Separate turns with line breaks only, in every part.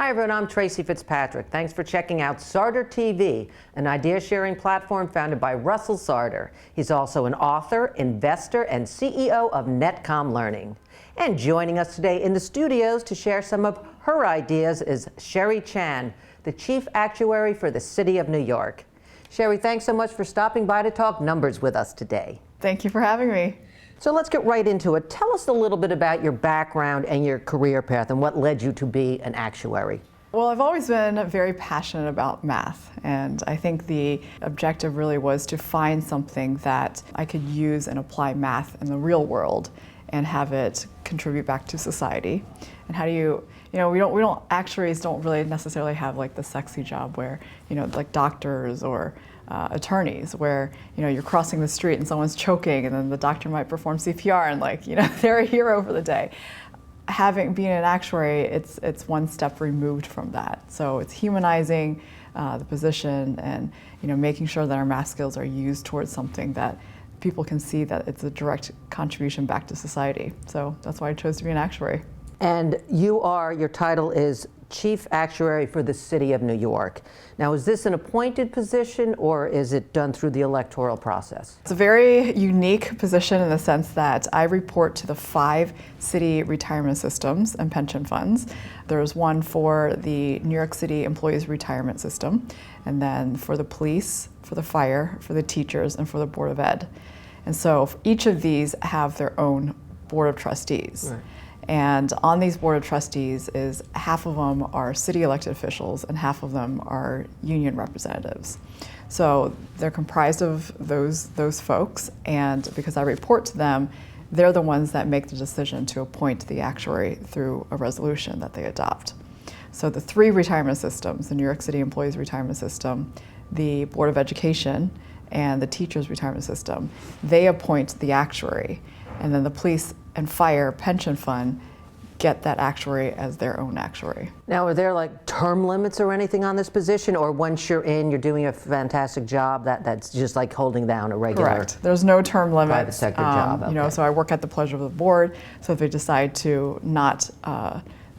Hi everyone, I'm Tracy Fitzpatrick. Thanks for checking out Sarder TV, an idea-sharing platform founded by Russell Sarder. He's also an author, investor, and CEO of Netcom Learning. And joining us today in the studios to share some of her ideas is Sherry Chan, the Chief Actuary for the City of New York. Sherry, thanks so much for stopping by to talk numbers with us today.
Thank you for having me.
So let's get right into it. Tell us a little bit about your background and your career path and what led you to be an actuary.
Well, I've always been very passionate about math, and I think the objective really was to find something that I could use and apply math in the real world and have it contribute back to society. And how do actuaries don't really necessarily have like the sexy job where, like doctors or attorneys, where you're crossing the street and someone's choking and then the doctor might perform CPR and they're a hero for the day. Being an actuary, it's one step removed from that. So it's humanizing the position and making sure that our math skills are used towards something that people can see that it's a direct contribution back to society. So that's why I chose to be an actuary.
And your title is Chief Actuary for the City of New York. Now, is this an appointed position or is it done through the electoral process?
It's a very unique position in the sense that I report to the 5 city retirement systems and pension funds. There's one for the New York City Employees Retirement System, and then for the police, for the fire, for the teachers, and for the Board of Ed. And so each of these have their own Board of Trustees. Right. And on these Board of Trustees is half of them are city elected officials and half of them are union representatives. So they're comprised of those folks, and because I report to them, they're the ones that make the decision to appoint the actuary through a resolution that they adopt. So the 3 retirement systems, the New York City Employees Retirement System, the Board of Education, and the Teachers Retirement System, they appoint the actuary. And then the police and fire pension fund get that actuary as their own actuary.
Now, are there like term limits or anything on this position, or once you're in, you're doing a fantastic job, that's just like holding down a regular?
Correct. There's no term limit.
Private sector job. Okay.
So I work at the pleasure of the board. So if they decide to not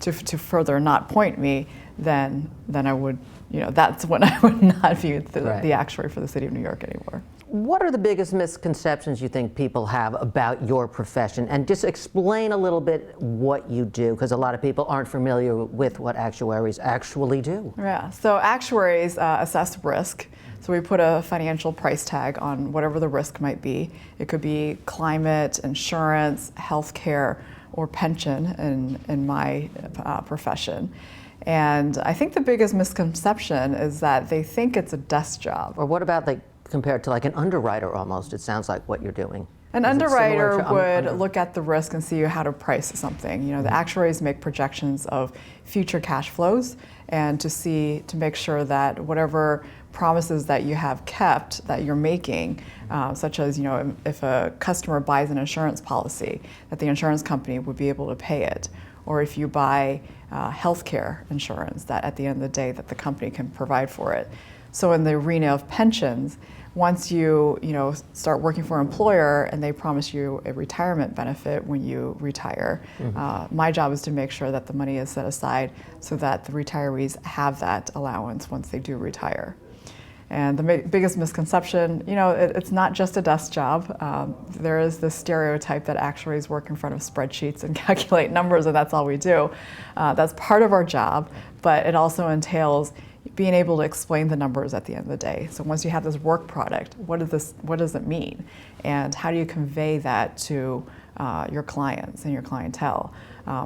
to further not appoint me, then I would, that's when I would not be the actuary for the City of New York anymore.
What are the biggest misconceptions you think people have about your profession? And just explain a little bit what you do, because a lot of people aren't familiar with what actuaries actually do.
Yeah, so actuaries assess risk. So we put a financial price tag on whatever the risk might be. It could be climate, insurance, healthcare, or pension in my profession. And I think the biggest misconception is that they think it's a desk job.
Or what about compared to like an underwriter almost, it sounds like what you're doing.
An underwriter would look at the risk and see how to price something. The actuaries make projections of future cash flows and to make sure that whatever promises that you have kept that you're making, such as if a customer buys an insurance policy, that the insurance company would be able to pay it. Or if you buy healthcare insurance, that at the end of the day that the company can provide for it. So in the arena of pensions, once you start working for an employer and they promise you a retirement benefit when you retire, my job is to make sure that the money is set aside so that the retirees have that allowance once they do retire. And the biggest misconception, it's not just a desk job. There is this stereotype that actuaries work in front of spreadsheets and calculate numbers and that's all we do. That's part of our job, but it also entails being able to explain the numbers at the end of the day. So once you have this work product, what does it mean? And how do you convey that to your clients and your clientele?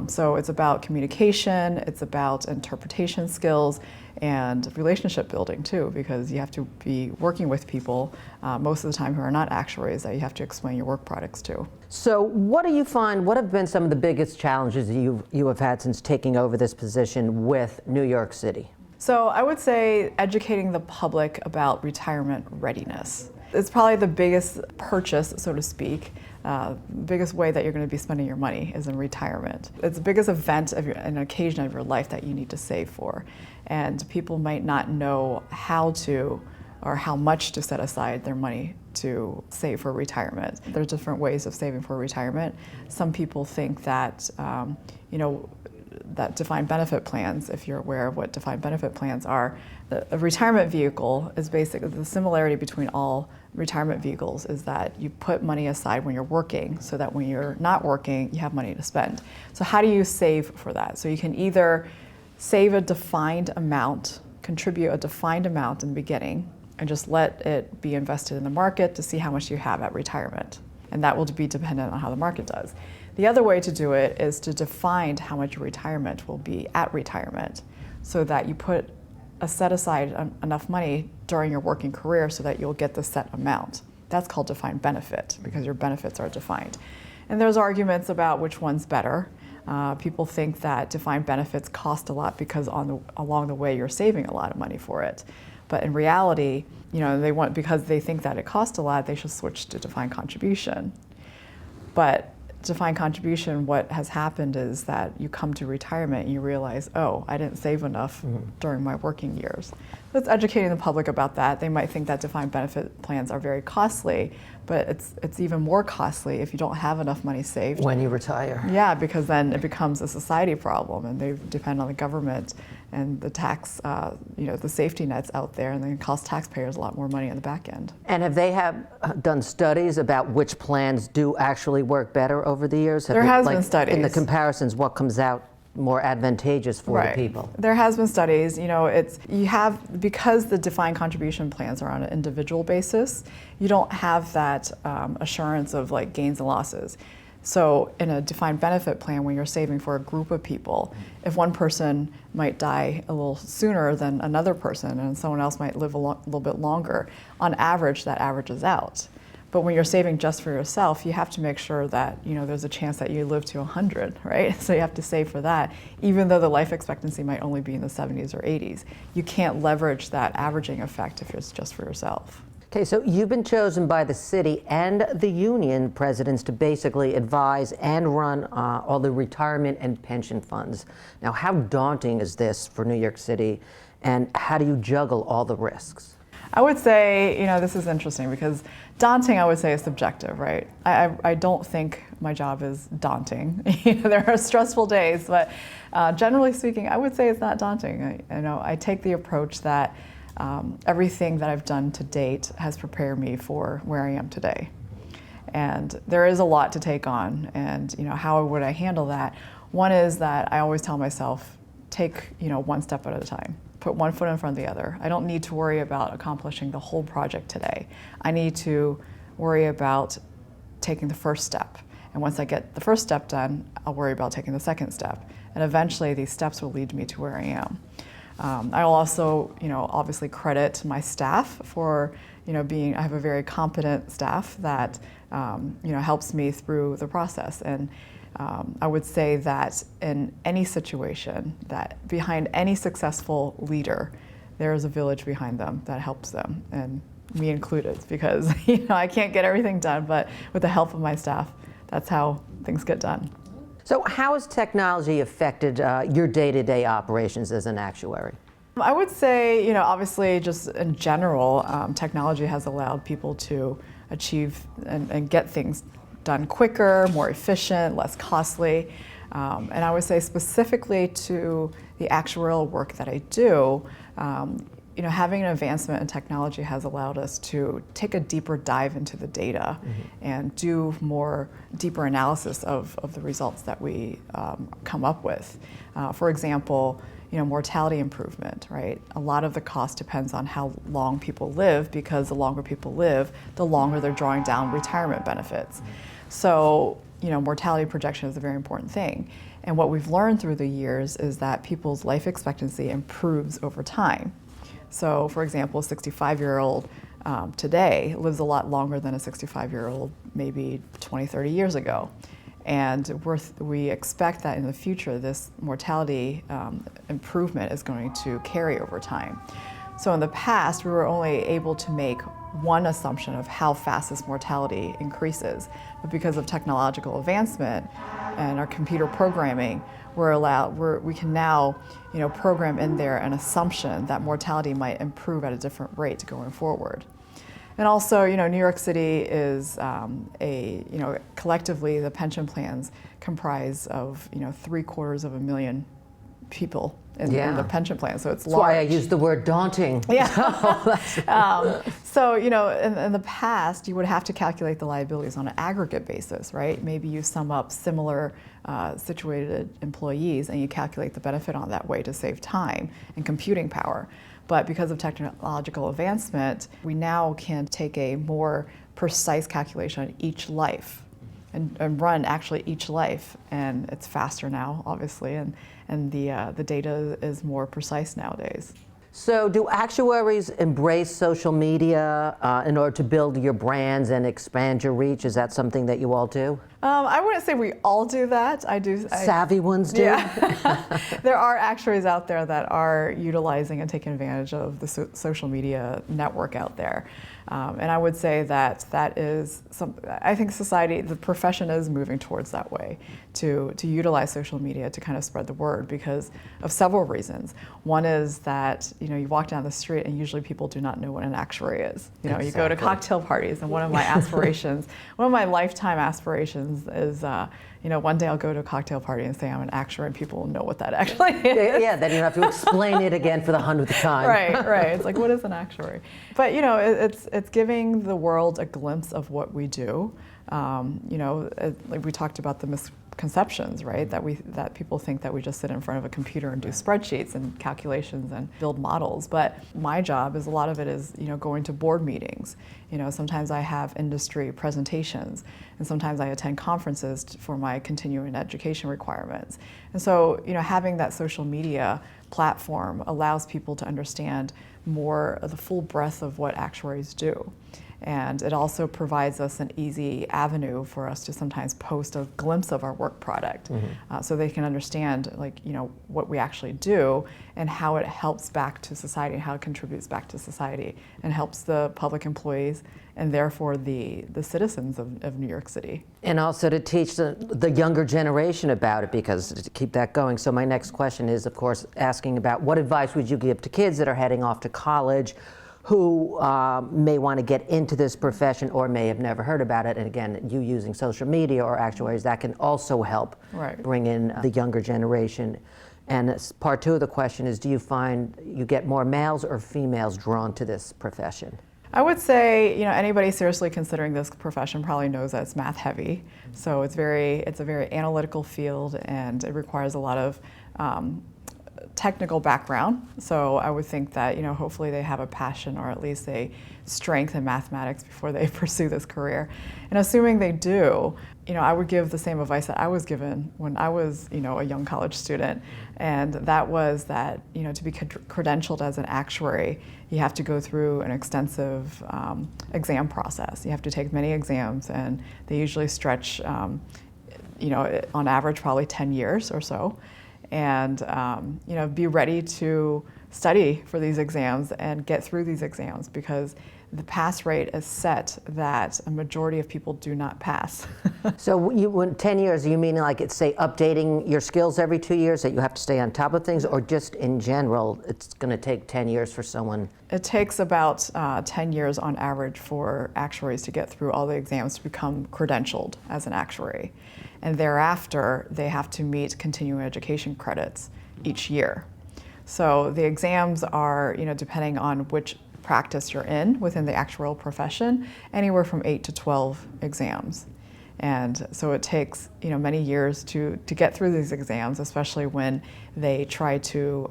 So it's about communication, it's about interpretation skills, and relationship building too, because you have to be working with people most of the time who are not actuaries that you have to explain your work products to.
So what do you find, what have been some of the biggest challenges you have had since taking over this position with New York City?
So I would say educating the public about retirement readiness. It's probably the biggest purchase, so to speak. The biggest way that you're going to be spending your money is in retirement. It's the biggest event an occasion of your life that you need to save for. And people might not know how to or how much to set aside their money to save for retirement. There's different ways of saving for retirement. Some people think that that defined benefit plans, if you're aware of what defined benefit plans are, a retirement vehicle is basically the similarity between all retirement vehicles is that you put money aside when you're working so that when you're not working, you have money to spend. So how do you save for that? So you can either save a defined amount, contribute a defined amount in the beginning, and just let it be invested in the market to see how much you have at retirement. And that will be dependent on how the market does. The other way to do it is to define how much your retirement will be at retirement so that you put set aside enough money during your working career so that you'll get the set amount. That's called defined benefit because your benefits are defined. And there's arguments about which one's better. People think that defined benefits cost a lot because along the way you're saving a lot of money for it. But in reality, because they think that it costs a lot, they should switch to defined contribution. But defined contribution, what has happened is that you come to retirement and you realize, oh, I didn't save enough during my working years. So it's educating the public about that. They might think that defined benefit plans are very costly, but it's even more costly if you don't have enough money saved.
When you retire.
Yeah, because then it becomes a society problem and they depend on the government and the tax, the safety nets out there, and then it costs taxpayers a lot more money on the back end.
And have they done studies about which plans do actually work better over the years?
There has been studies.
In the comparisons, what comes out more advantageous for the people?
There has been studies. Because the defined contribution plans are on an individual basis, you don't have that assurance of like gains and losses. So in a defined benefit plan, when you're saving for a group of people, if one person might die a little sooner than another person and someone else might live a little bit longer, on average, that averages out. But when you're saving just for yourself, you have to make sure that there's a chance that you live to 100, right? So you have to save for that, even though the life expectancy might only be in the 70s or 80s. You can't leverage that averaging effect if it's just for yourself.
Okay, so you've been chosen by the city and the union presidents to basically advise and run all the retirement and pension funds. Now, how daunting is this for New York City, and how do you juggle all the risks?
I would say, this is interesting because daunting, I would say, is subjective, right? I don't think my job is daunting. There are stressful days, but generally speaking, I would say it's not daunting. I take the approach that everything that I've done to date has prepared me for where I am today. And there is a lot to take on, and how would I handle that? One is that I always tell myself, take one step at a time. Put one foot in front of the other. I don't need to worry about accomplishing the whole project today. I need to worry about taking the first step. And once I get the first step done, I'll worry about taking the second step. And eventually these steps will lead me to where I am. I'll also, obviously credit my staff for, I have a very competent staff that, helps me through the process. And I would say that in any situation, that behind any successful leader, there is a village behind them that helps them, and me included, because I can't get everything done, but with the help of my staff, that's how things get done.
So how has technology affected your day-to-day operations as an actuary?
I would say, obviously just in general, technology has allowed people to achieve and get things done quicker, more efficient, less costly. And I would say specifically to the actuarial work that I do, having an advancement in technology has allowed us to take a deeper dive into the data and do more deeper analysis of the results that we come up with. For example, mortality improvement, right? A lot of the cost depends on how long people live, because the longer people live, the longer they're drawing down retirement benefits. So, mortality projection is a very important thing. And what we've learned through the years is that people's life expectancy improves over time. So, for example, a 65-year-old today lives a lot longer than a 65-year-old maybe 20, 30 years ago. And we expect that in the future, this mortality improvement is going to carry over time. So in the past, we were only able to make one assumption of how fast this mortality increases. But because of technological advancement and our computer programming, we can now program in there an assumption that mortality might improve at a different rate going forward. And also, New York City is collectively the pension plans comprise of, 3/4 people in the pension plan. So it's
That's
large.
why I use the word daunting.
Yeah. So, in the past, you would have to calculate the liabilities on an aggregate basis, right? Maybe you sum up similar situated employees and you calculate the benefit on that way to save time and computing power. But because of technological advancement, we now can take a more precise calculation on each life and run actually each life. And it's faster now, obviously, and the data is more precise nowadays.
So do actuaries embrace social media in order to build your brands and expand your reach? Is that something that you all do?
I wouldn't say we all do that.
Savvy ones do?
Yeah. There are actuaries out there that are utilizing and taking advantage of the social media network out there. And I would say that is I think society, the profession is moving towards that way, to utilize social media to kind of spread the word because of several reasons. One is that, you walk down the street and usually people do not know what an actuary is.
Exactly.
You go to cocktail parties and one of my aspirations, one of my lifetime aspirations is, one day I'll go to a cocktail party and say I'm an actuary and people will know what that actually is.
Yeah, then you don't have to explain it again for the 100th time.
Right. It's like, what is an actuary? But, it's giving the world a glimpse of what we do. Like we talked about the misconceptions, right? That people think that we just sit in front of a computer and do spreadsheets and calculations and build models. But my job is a lot of it is, going to board meetings. Sometimes I have industry presentations, and sometimes I attend conferences for my continuing education requirements. And so, having that social media platform allows people to understand more of the full breadth of what actuaries do. And it also provides us an easy avenue for us to sometimes post a glimpse of our work product, so they can understand, what we actually do and how it helps back to society, how it contributes back to society, and helps the public employees and therefore the citizens of New York City.
And also to teach the younger generation about it, because to keep that going. So my next question is, of course, asking about what advice would you give to kids that are heading off to college who may want to get into this profession or may have never heard about it. And again, you using social media or actuaries, that can also help bring in the younger generation. And part two of the question is, do you find you get more males or females drawn to this profession?
I would say, anybody seriously considering this profession probably knows that it's math heavy. So it's a very analytical field, and it requires a lot of technical background. So I would think that, hopefully they have a passion or at least a strength in mathematics before they pursue this career. And assuming they do, I would give the same advice that I was given when I was, a young college student. And that was that, to be credentialed as an actuary, you have to go through an extensive exam process. You have to take many exams, and they usually stretch, on average, probably 10 years or so. And be ready to study for these exams and get through these exams, because the pass rate is set that a majority of people do not pass.
So when 10 years, you mean like it's, say, updating your skills every 2 years, that you have to stay on top of things, or just in general, it's going to take 10 years for someone?
It takes about 10 years on average for actuaries to get through all the exams to become credentialed as an actuary. And thereafter, they have to meet continuing education credits each year. So the exams are, depending on which practice you're in within the actuarial profession, anywhere from 8 to 12 exams. And so it takes, many years to get through these exams, especially when they try to,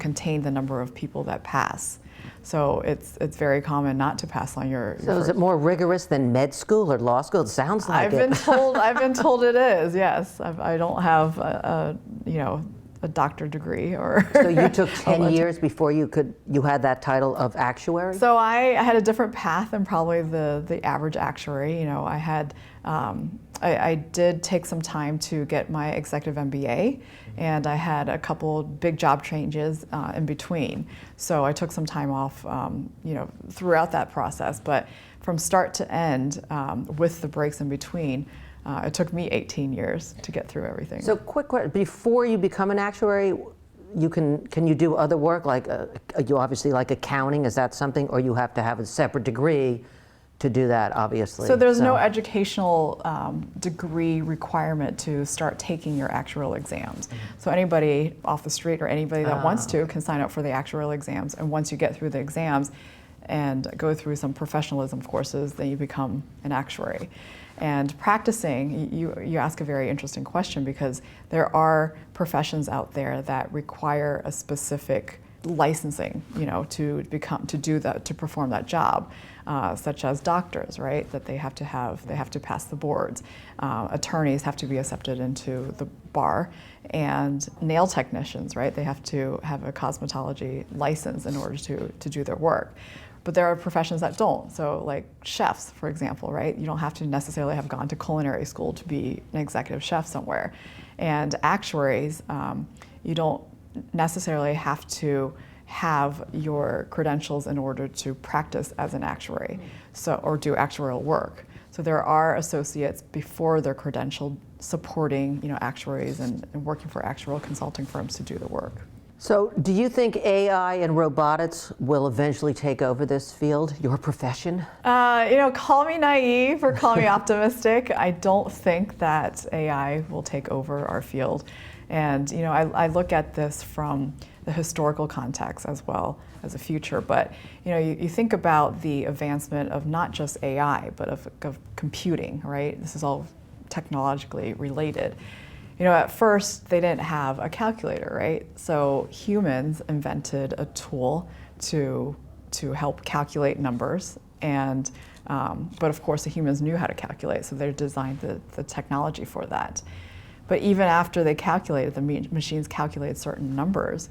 contain the number of people that pass. So it's very common not to pass on your
So is it more rigorous than med school or law school? It sounds like
I've been told it is, yes. I don't have a doctorate degree or. So
you took 10 years before you had that title of actuary?
So I had a different path than probably the average actuary. I did take some time to get my executive MBA, and I had a couple big job changes in between. So I took some time off, throughout that process. But from start to end, with the breaks in between, it took me 18 years to get through everything.
So quick question, before you become an actuary, can you do other work, like you obviously like accounting, is that something, or you have to have a separate degree to do that, obviously?
So there's no educational degree requirement to start taking your actuarial exams. So anybody off the street or anybody that wants to can sign up for the actuarial exams, and once you get through the exams and go through some professionalism courses, then you become an actuary. And practicing, you ask a very interesting question, because there are professions out there that require a specific licensing, to perform that job, such as doctors, right? That they have to pass the boards. Attorneys have to be accepted into the bar, and nail technicians, right? They have to have a cosmetology license in order to do their work. But there are professions that don't. So like chefs, for example, right? You don't have to necessarily have gone to culinary school to be an executive chef somewhere. And actuaries, you don't necessarily have to have your credentials in order to practice as an actuary, or do actuarial work. So there are associates before they're credentialed supporting, actuaries and working for actuarial consulting firms to do the work.
So do you think AI and robotics will eventually take over this field, your profession?
Call me naive or call me optimistic. I don't think that AI will take over our field. And I look at this from the historical context as well as a future. But you think about the advancement of not just AI, but of computing, right? This is all technologically related. At first they didn't have a calculator, right? So humans invented a tool to help calculate numbers, and but of course the humans knew how to calculate, so they designed the technology for that. But even after they calculated, the machines calculated certain numbers,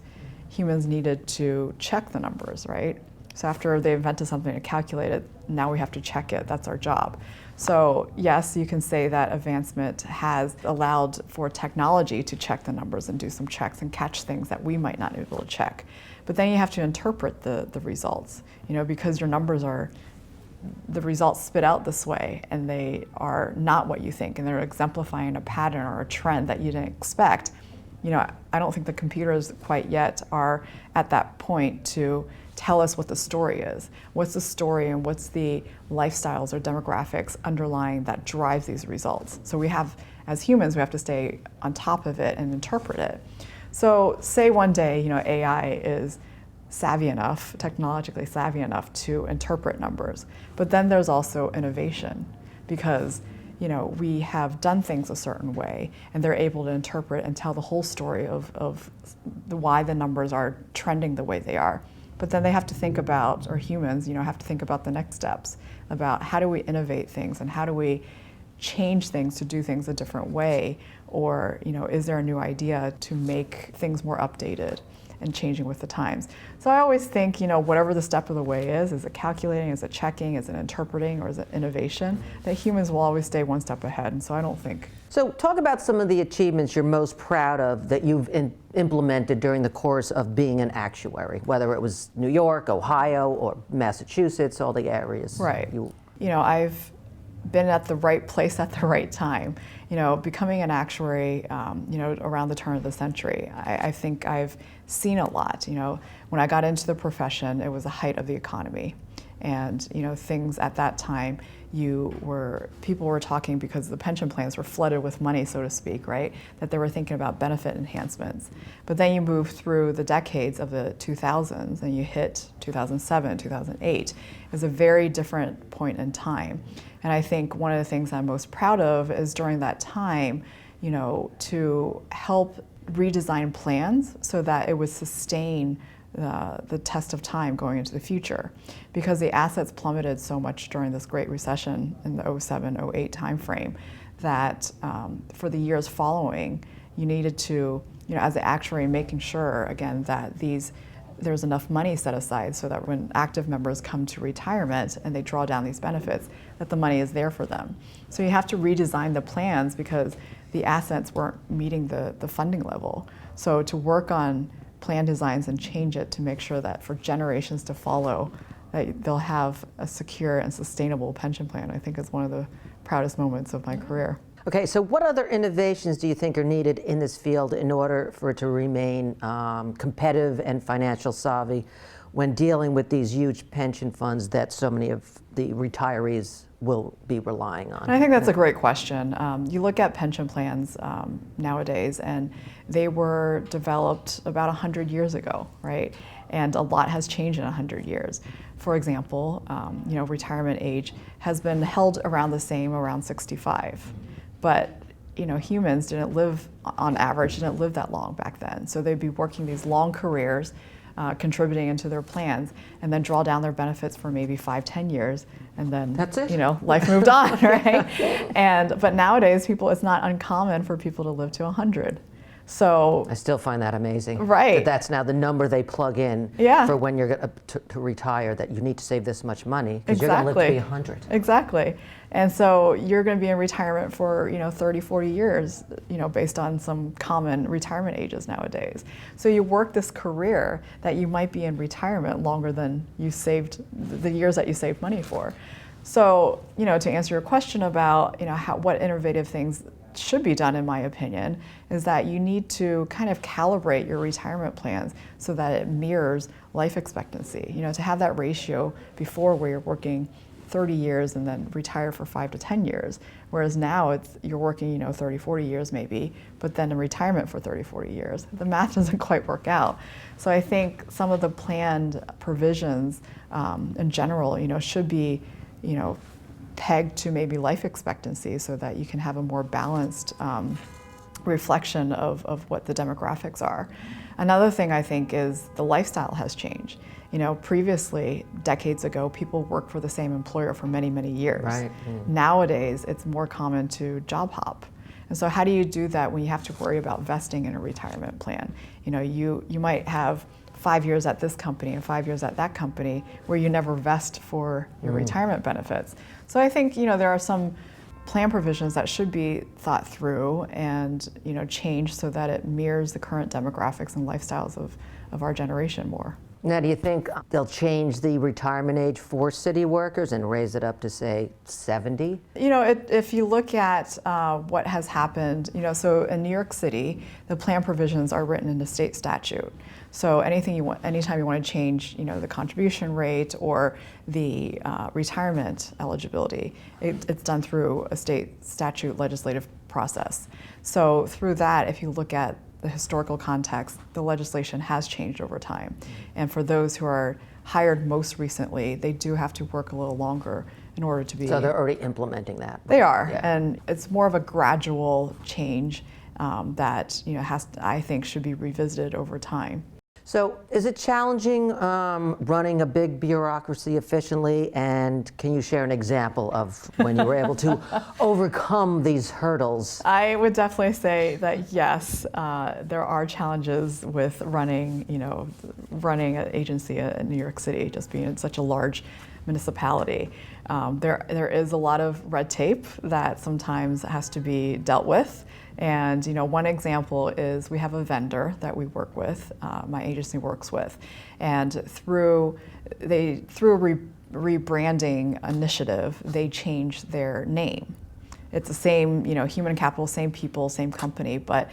humans needed to check the numbers, right? So after they invented something to calculate it, now we have to check it. That's our job. So yes, you can say that advancement has allowed for technology to check the numbers and do some checks and catch things that we might not be able to check. But then you have to interpret the results, because your numbers the results spit out this way, and they are not what you think, and they're exemplifying a pattern or a trend that you didn't expect. I don't think the computers quite yet are at that point to tell us what the story is. What's the story, and what's the lifestyles or demographics underlying that drives these results? So as humans, we have to stay on top of it and interpret it. So say one day, AI is savvy enough, technologically savvy enough to interpret numbers. But then there's also innovation, because we have done things a certain way, and they're able to interpret and tell the whole story of why the numbers are trending the way they are. But then they have to think about, or humans, have to think about the next steps, about how do we innovate things, and how do we change things to do things a different way, or is there a new idea to make things more updated and changing with the times. So I always think, whatever the step of the way is it calculating, is it checking, is it interpreting, or is it innovation, that humans will always stay one step ahead. And so I don't think.
So talk about some of the achievements you're most proud of that you've implemented during the course of being an actuary, whether it was New York, Ohio, or Massachusetts, all the areas.
Right. I've been at the right place at the right time. Becoming an actuary, around the turn of the century, I think I've seen a lot. When I got into the profession, it was the height of the economy. And, things at that time, people were talking, because the pension plans were flooded with money, so to speak, right? That they were thinking about benefit enhancements. But then you move through the decades of the 2000s, and you hit 2007, 2008. It was a very different point in time. And I think one of the things I'm most proud of is during that time, to help redesign plans so that it would sustain the test of time going into the future, because the assets plummeted so much during this Great Recession in the 07, 08 timeframe that for the years following, you needed to, as an actuary, making sure, again, that there's enough money set aside so that when active members come to retirement and they draw down these benefits, that the money is there for them. So you have to redesign the plans because the assets weren't meeting the funding level. So to work on plan designs and change it to make sure that for generations to follow, that they'll have a secure and sustainable pension plan, I think is one of the proudest moments of my career.
Okay, so what other innovations do you think are needed in this field in order for it to remain competitive and financial savvy when dealing with these huge pension funds that so many of the retirees will be relying on?
And I think that's a great question. You look at pension plans nowadays, and they were developed about 100 years ago, right? And a lot has changed in 100 years. For example, retirement age has been held around the same, around 65. But humans didn't live, on average, didn't live that long back then. So they'd be working these long careers, contributing into their plans, and then draw down their benefits for maybe 5-10 years, and then
that's it.
Life moved on, right? But nowadays, it's not uncommon for people to live to 100. So
I still find that amazing.
Right.
That's now the number they plug in for when you're going to retire, that you need to save this much money because you're going to live to be 100.
Exactly. And so you're going to be in retirement for 30, 40 years, based on some common retirement ages nowadays. So you work this career that you might be in retirement longer than you saved, the years that you saved money for. So, to answer your question about, what innovative things should be done, in my opinion, is that you need to kind of calibrate your retirement plans so that it mirrors life expectancy. To have that ratio before where you're working 30 years and then retire for 5 to 10 years, whereas now you're working 30, 40 years maybe, but then in retirement for 30, 40 years. The math doesn't quite work out. So I think some of the planned provisions in general, should be pegged to maybe life expectancy so that you can have a more balanced reflection of what the demographics are. Another thing I think is the lifestyle has changed. Previously, decades ago, people worked for the same employer for many, many years.
Right.
Nowadays, it's more common to job hop. And so how do you do that when you have to worry about vesting in a retirement plan? You might have 5 years at this company and 5 years at that company where you never vest for your retirement benefits. So I think, there are some plan provisions that should be thought through and, changed so that it mirrors the current demographics and lifestyles of our generation more.
Now, do you think they'll change the retirement age for city workers and raise it up to, say, 70?
If you look at what has happened, so in New York City, the plan provisions are written into state statute. So anytime you want to change, the contribution rate or the retirement eligibility, it's done through a state statute legislative process. So through that, if you look at the historical context, the legislation has changed over time. And for those who are hired most recently, they do have to work a little longer in order to be...
So they're already implementing that.
They are, yeah. And it's more of a gradual change that I think should be revisited over time.
So is it challenging running a big bureaucracy efficiently, and can you share an example of when you were able to overcome these hurdles?
I would definitely say that yes, there are challenges with running an agency in New York City, just being such a large municipality. There is a lot of red tape that sometimes has to be dealt with. And one example is we have a vendor that we work with, my agency works with, and through a rebranding initiative, they changed their name. It's the same, human capital, same people, same company, but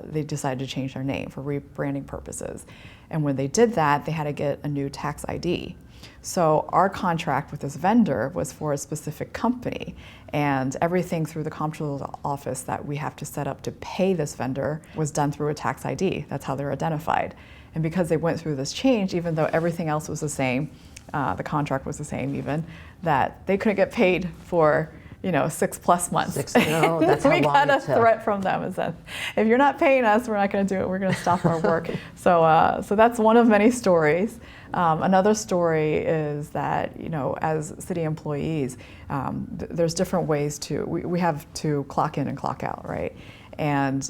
they decided to change their name for rebranding purposes. And when they did that, they had to get a new tax ID. So our contract with this vendor was for a specific company, and everything through the comptroller's office that we have to set up to pay this vendor was done through a tax ID. That's how they're identified. And because they went through this change, even though everything else was the same, the contract was the same even, that they couldn't get paid for 6+ months.
No, that's how
we
long
got a
it took.
threat from them and said, if you're not paying us, we're not going to do it. We're going to stop our work. So that's one of many stories. Another story is that, as city employees, there's different ways we have to clock in and clock out, right? And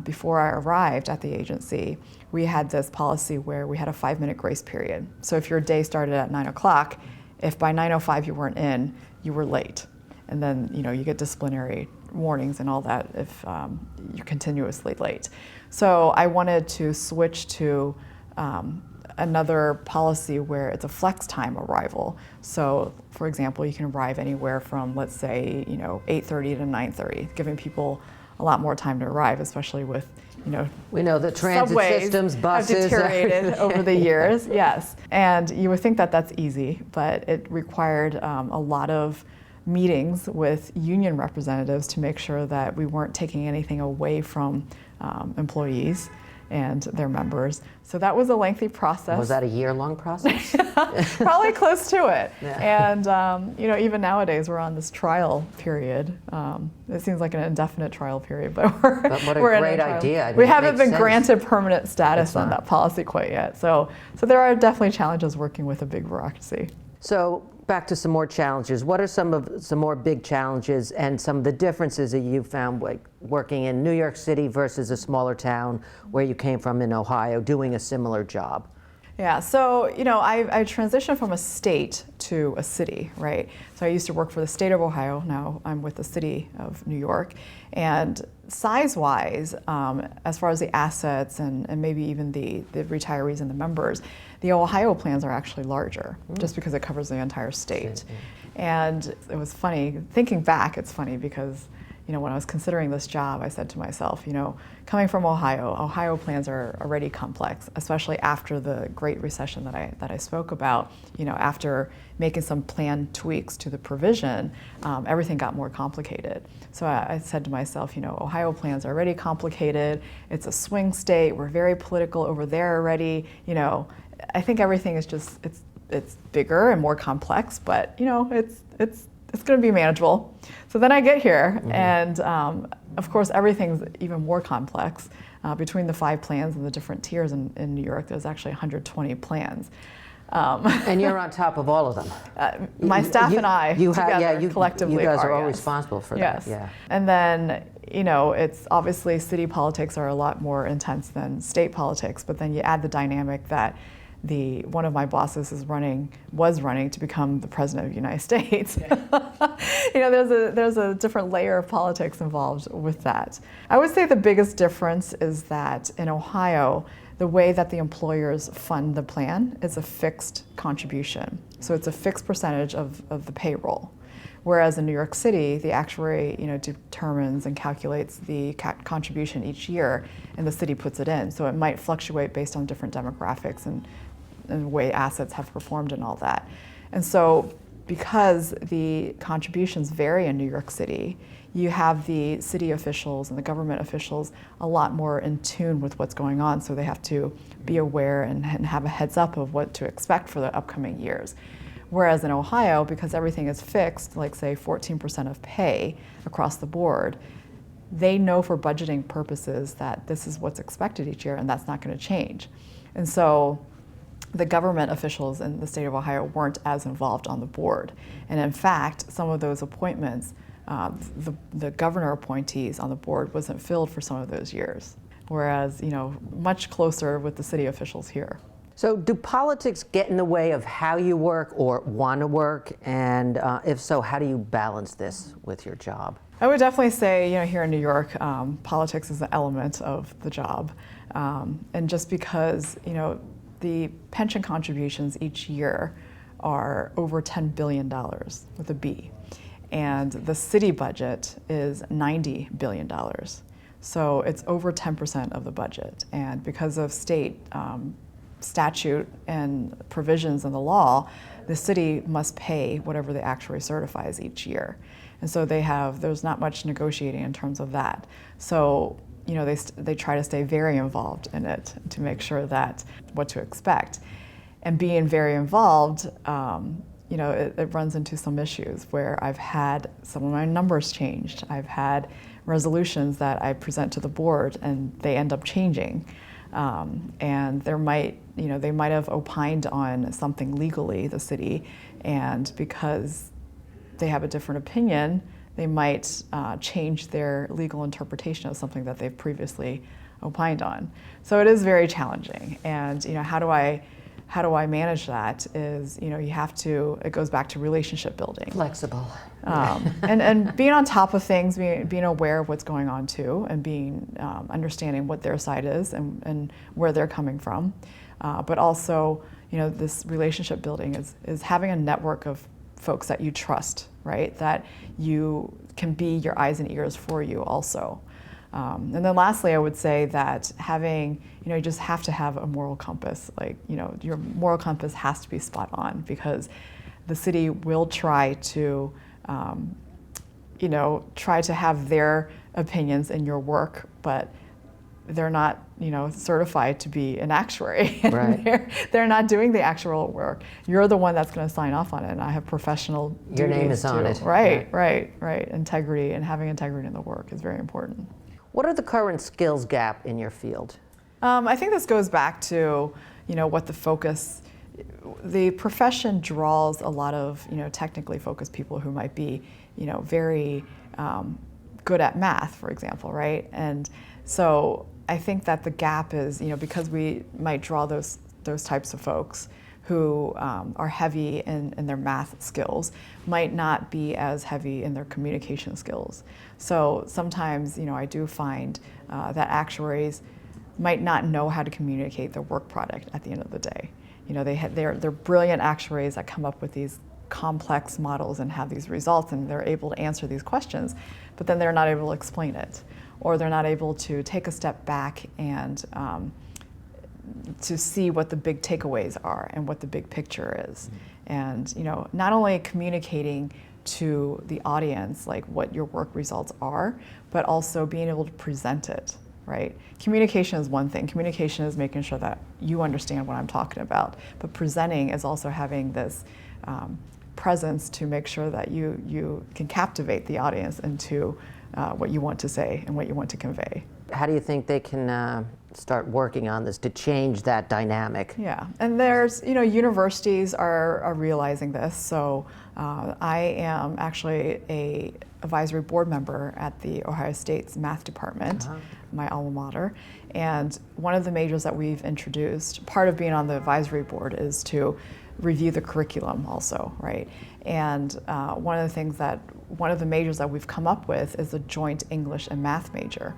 before I arrived at the agency, we had this policy where we had a 5-minute grace period. So if your day started at 9 o'clock, if by 9:05 you weren't in, you were late. And then, you get disciplinary warnings and all that if you're continuously late. So I wanted to switch to another policy where it's a flex time arrival. So, for example, you can arrive anywhere from, let's say, 8:30 to 9:30, giving people a lot more time to arrive, especially with,
we know the transit
subways
systems, buses
have deteriorated over the years. Yes, and you would think that that's easy, but it required a lot of meetings with union representatives to make sure that we weren't taking anything away from employees and their members. So that was a lengthy process.
Was that a year-long process?
Probably close to it.
Yeah.
And even nowadays we're on this trial period. It seems like an indefinite trial period, but
what a
we're
great
in a trial.
idea. I mean,
we haven't been
sense.
granted permanent status
It's
on
not.
that policy quite yet. So there are definitely challenges working with a big bureaucracy.
So back to some more challenges. What are some more big challenges and some of the differences that you found like working in New York City versus a smaller town where you came from in Ohio doing a similar job?
Yeah, so I transitioned from a state to a city, right? So I used to work for the state of Ohio. Now I'm with the city of New York. And size-wise, as far as the assets and maybe even the retirees and the members, the Ohio plans are actually larger, just because it covers the entire state. And it was funny, thinking back, it's funny because when I was considering this job, I said to myself, coming from Ohio plans are already complex, especially after the Great Recession that I spoke about. After making some plan tweaks to the provision, everything got more complicated. So I said to myself, Ohio plans are already complicated. It's a swing state. We're very political over there already. I think everything is just it's bigger and more complex, but it's going to be manageable. So then I get here, and of course everything's even more complex. Between the 5 plans and the different tiers in New York, there's actually 120 plans.
And you're on top of all of them.
My staff and I collectively
you guys are all
yes.
responsible for
yes.
that. Yeah.
And then it's obviously city politics are a lot more intense than state politics, but then you add the dynamic that one of my bosses was running to become the president of the United States. Yeah. There's a different layer of politics involved with that. I would say the biggest difference is that in Ohio, the way that the employers fund the plan is a fixed contribution. So it's a fixed percentage of the payroll. Whereas in New York City, the actuary determines and calculates the contribution each year, and the city puts it in. So it might fluctuate based on different demographics and the way assets have performed and all that. And so because the contributions vary in New York City, you have the city officials and the government officials a lot more in tune with what's going on, so they have to be aware and have a heads up of what to expect for the upcoming years. Whereas in Ohio, because everything is fixed, like say 14% of pay across the board, they know for budgeting purposes that this is what's expected each year and that's not going to change. And so the government officials in the state of Ohio weren't as involved on the board. And in fact, some of those appointments, the governor appointees on the board wasn't filled for some of those years. Whereas, much closer with the city officials here.
So do politics get in the way of how you work or want to work? And if so, how do you balance this with your job?
I would definitely say, here in New York, politics is an element of the job. And just because, the pension contributions each year are over $10 billion with a B. And the city budget is $90 billion. So it's over 10% of the budget. And because of state statute and provisions in the law, the city must pay whatever the actuary certifies each year. And so there's not much negotiating in terms of that. So, they try to stay very involved in it to make sure that what to expect. And being very involved, it runs into some issues where I've had some of my numbers changed. I've had resolutions that I present to the board and they end up changing. And they might have opined on something legally, the city, and because they have a different opinion, they might change their legal interpretation of something that they've previously opined on. So it is very challenging. And how do how do I manage that is, you have to, it goes back to relationship building.
Flexible.
And being on top of things, being aware of what's going on too, and understanding what their side is and where they're coming from. But also, this relationship building is having a network of folks that you trust, right? That you can be your eyes and ears for you also. And then lastly, I would say that having, you just have to have a moral compass. Like, your moral compass has to be spot on, because the city will try to, try to have their opinions in your work, but they're not, certified to be an actuary.
Right.
They're not doing the actual work. You're the one that's going to sign off on it, and I have professional duties.
Your name is on it.
Right. Integrity, and having integrity in the work is very important.
What are the current skills gap in your field?
I think this goes back to, what the focus, the profession draws a lot of, technically focused people who might be, very good at math, for example, right? And so I think that the gap is, because we might draw those types of folks who are heavy in their math skills, might not be as heavy in their communication skills. So sometimes, I do find that actuaries might not know how to communicate their work product at the end of the day. They're brilliant actuaries that come up with these complex models and have these results, and they're able to answer these questions, but then they're not able to explain it, or they're not able to take a step back and to see what the big takeaways are and what the big picture is. And not only communicating to the audience like what your work results are, but also being able to present it, right? Communication is one thing. Communication is making sure that you understand what I'm talking about, but presenting is also having this presence to make sure that you can captivate the audience into what you want to say and what you want to convey.
How do you think they can start working on this to change that dynamic?
Yeah, and there's, universities are realizing this. So I am actually a advisory board member at the Ohio State's math department, my alma mater. And one of the majors that we've introduced, part of being on the advisory board, is to review the curriculum also, right? And one of the majors that we've come up with is a joint English and math major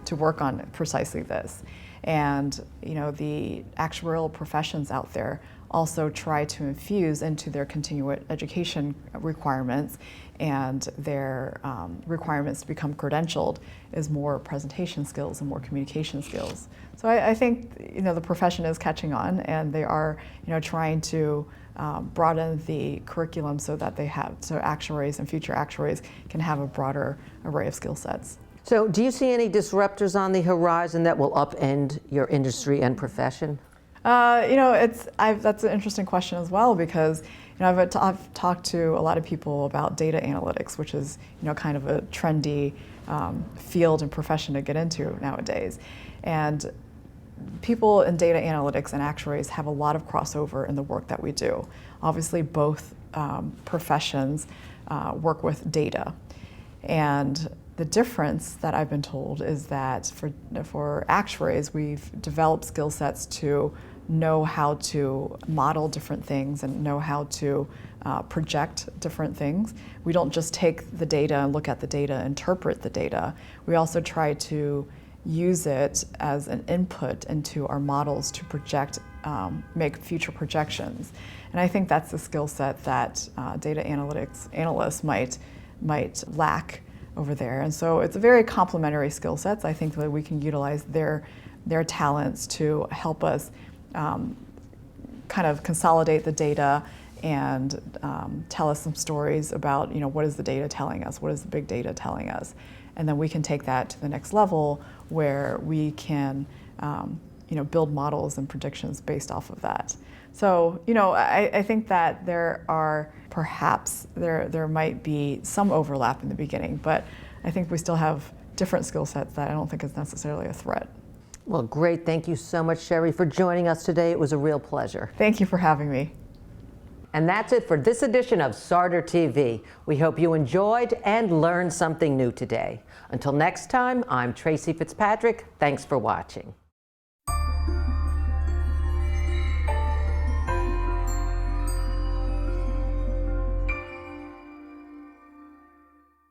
to work on precisely this. And the actuarial professions out there also try to infuse into their continuing education requirements, and their requirements to become credentialed is more presentation skills and more communication skills. So I think the profession is catching on, and they are trying to broaden the curriculum so that so actuaries and future actuaries can have a broader array of skill sets.
So do you see any disruptors on the horizon that will upend your industry and profession?
That's an interesting question as well, because I've talked to a lot of people about data analytics, which is kind of a trendy field and profession to get into nowadays. And people in data analytics and actuaries have a lot of crossover in the work that we do. Obviously, both professions work with data. And the difference that I've been told is that for actuaries, we've developed skill sets to know how to model different things and know how to project different things. We don't just take the data and look at the data, interpret the data. We also try to use it as an input into our models to project, make future projections. And I think that's the skill set that data analytics analysts might lack over there. And so it's a very complementary skill sets. I think that we can utilize their talents to help us kind of consolidate the data and tell us some stories about what is the data telling us, what is the big data telling us, and then we can take that to the next level where we can build models and predictions based off of that. So I think that there might be some overlap in the beginning, but I think we still have different skill sets that I don't think is necessarily a threat.
Well, great. Thank you so much, Sherry, for joining us today. It was a real pleasure.
Thank you for having me.
And that's it for this edition of Sarder TV. We hope you enjoyed and learned something new today. Until next time, I'm Tracy Fitzpatrick. Thanks for watching.